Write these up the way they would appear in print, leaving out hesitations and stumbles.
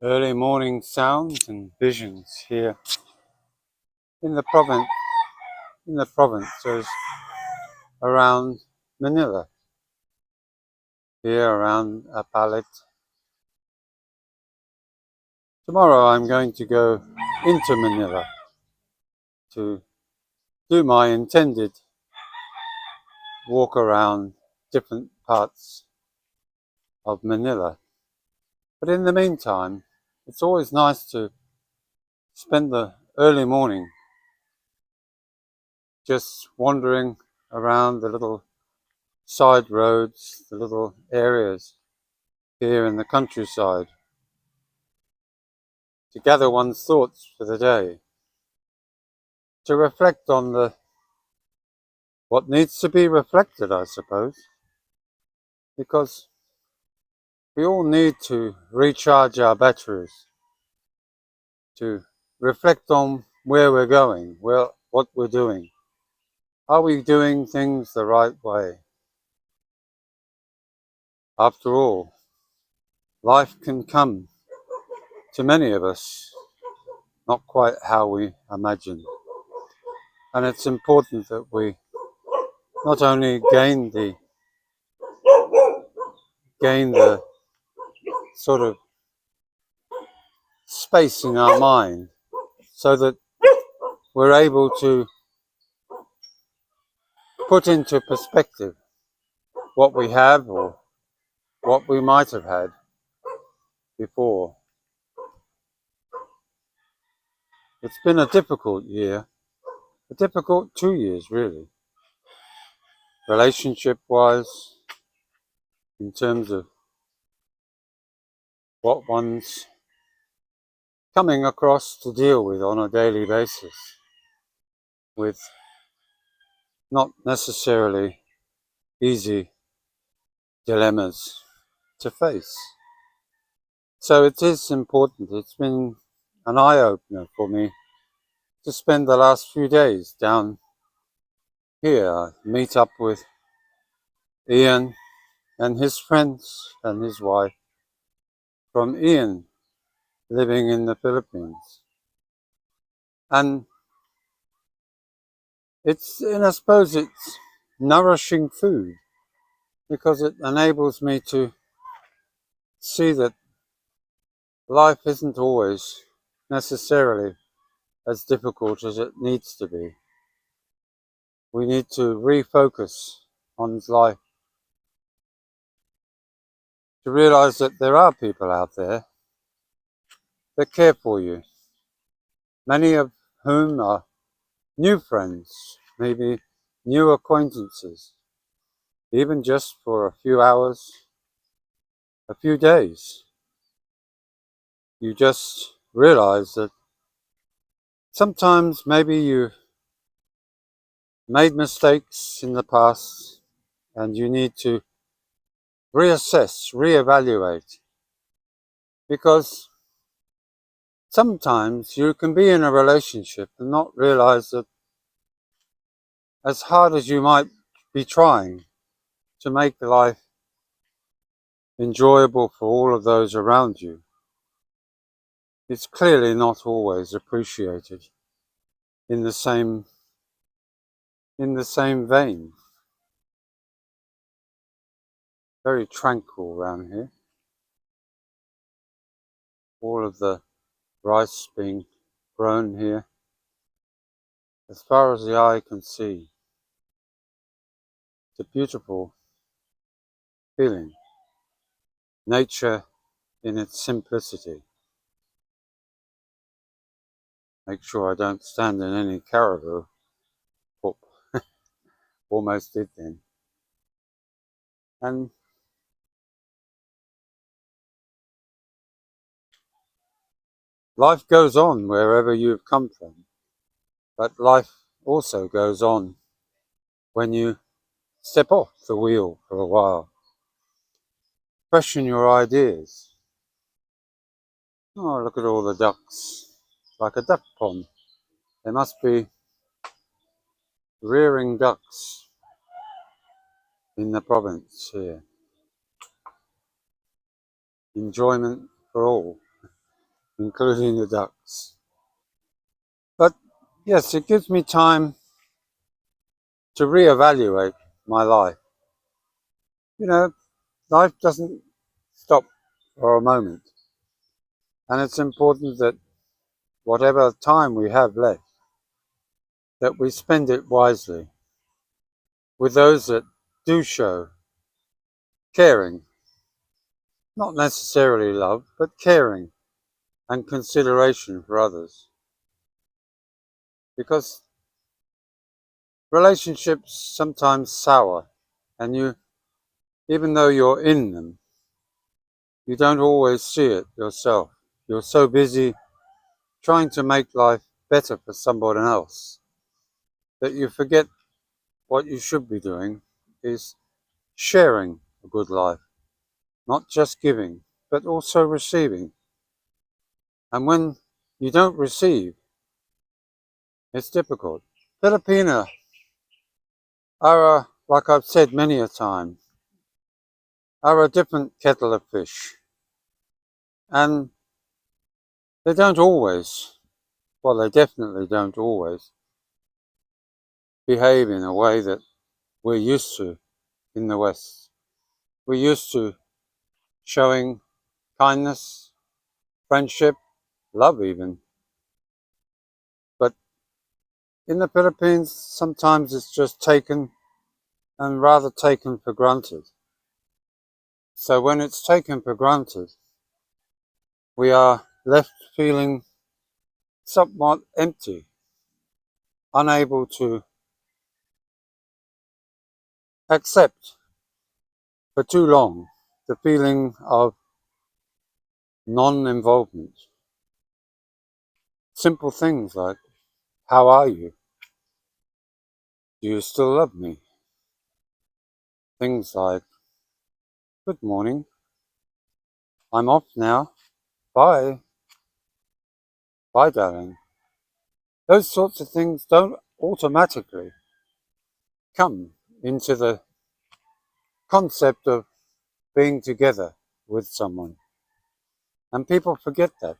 Early morning sounds and visions here in the province, provinces around Manila, here around Apalit. Tomorrow I'm going to go into Manila to do my intended walk around different parts of Manila. But in the meantime, it's always nice to spend the early morning just wandering around the little side roads, the little areas here in the countryside, to gather one's thoughts for the day, to reflect on what needs to be reflected, I suppose, because we all need to recharge our batteries, to reflect on where we're going, what we're doing. Are we doing things the right way? After all, life can come to many of us not quite how we imagine. And it's important that we not only gain the sort of space in our mind so that we're able to put into perspective what we have or what we might have had before. It's been a difficult year, a difficult 2 years really, relationship-wise, in terms of what one's coming across to deal with on a daily basis, with not necessarily easy dilemmas to face. So it is important. It's been an eye-opener for me to spend the last few days down here. I meet up with Ian and his friends and his wife from Ian living in the Philippines. And I suppose it's nourishing food because it enables me to see that life isn't always necessarily as difficult as it needs to be. We need to refocus on life, to realize that there are people out there that care for you, many of whom are new friends, maybe new acquaintances, even just for a few hours, a few days. You just realize that sometimes maybe you made mistakes in the past and you need to reassess, reevaluate, because sometimes you can be in a relationship and not realize that as hard as you might be trying to make life enjoyable for all of those around you, it's clearly not always appreciated in the same vein. Very tranquil around here. All of the rice being grown here, as far as the eye can see. It's a beautiful feeling. Nature in its simplicity. Make sure I don't stand in any caribou. Oh, almost did then. And life goes on wherever you've come from, but life also goes on when you step off the wheel for a while. Question your ideas. Oh, look at all the ducks. Like a duck pond. There must be rearing ducks in the province here. Enjoyment for all. including the ducks. But yes, it gives me time to reevaluate my life. You know, life doesn't stop for a moment. And it's important that whatever time we have left, that we spend it wisely with those that do show caring, not necessarily love, but caring and consideration for others. Because relationships sometimes sour, and even though you're in them, you don't always see it yourself. You're so busy trying to make life better for someone else that you forget what you should be doing is sharing a good life, not just giving, but also receiving. And when you don't receive, it's difficult. Filipino are, like I've said many a time, are a different kettle of fish. And they don't always, well, they definitely don't always behave in a way that we're used to in the West. We're used to showing kindness, friendship, love even. But in the Philippines, sometimes it's just taken and rather taken for granted. So when it's taken for granted, we are left feeling somewhat empty, unable to accept for too long the feeling of non-involvement. Simple things like, how are you? Do you still love me? Things like, good morning, I'm off now, bye, bye darling. Those sorts of things don't automatically come into the concept of being together with someone. And people forget that.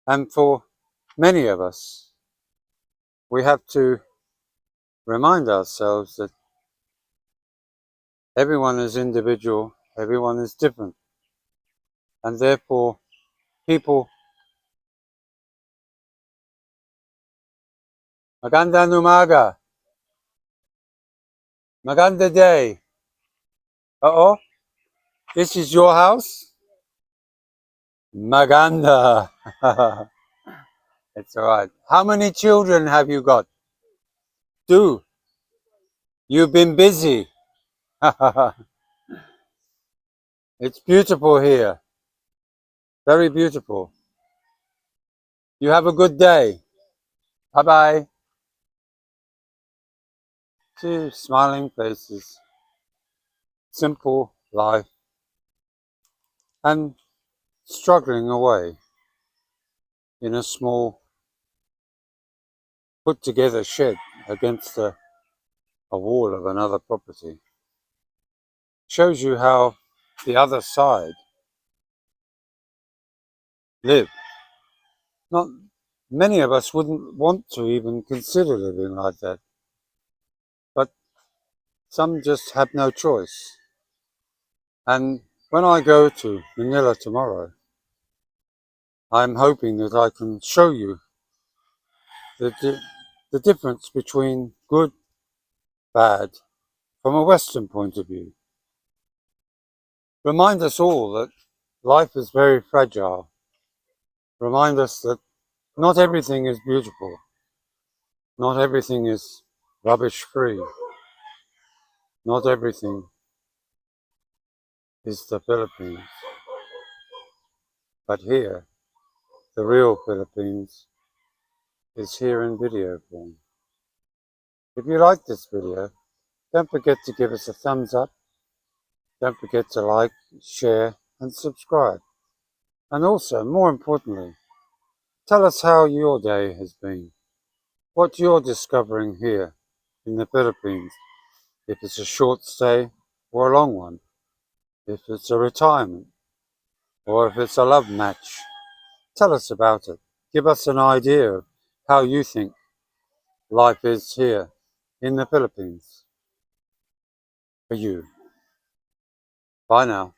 And for many of us, we have to remind ourselves that everyone is individual, everyone is different. And therefore, people, magandang umaga, maganda day. Uh-oh, this is your house? Maganda. It's all right. How many children have you got? 2. You've been busy. It's beautiful here. Very beautiful. You have a good day. Bye-bye. 2 smiling faces. Simple life. And struggling away in a small put together shed against a wall of another property. Shows you how the other side live. Not many of us wouldn't want to even consider living like that, but some just have no choice. And when I go to Manila tomorrow, I'm hoping that I can show you the difference between good, bad, from a Western point of view. Remind us all that life is very fragile. Remind us that not everything is beautiful. Not everything is rubbish free. Not everything is the Philippines. But here, the real Philippines is here in video form. If you like this video, don't forget to give us a thumbs up. Don't forget to like, share and subscribe. And also, more importantly, tell us how your day has been. What you're discovering here in the Philippines. If it's a short stay or a long one. If it's a retirement or if it's a love match. Tell us about it. Give us an idea of how you think life is here in the Philippines for you. Bye now.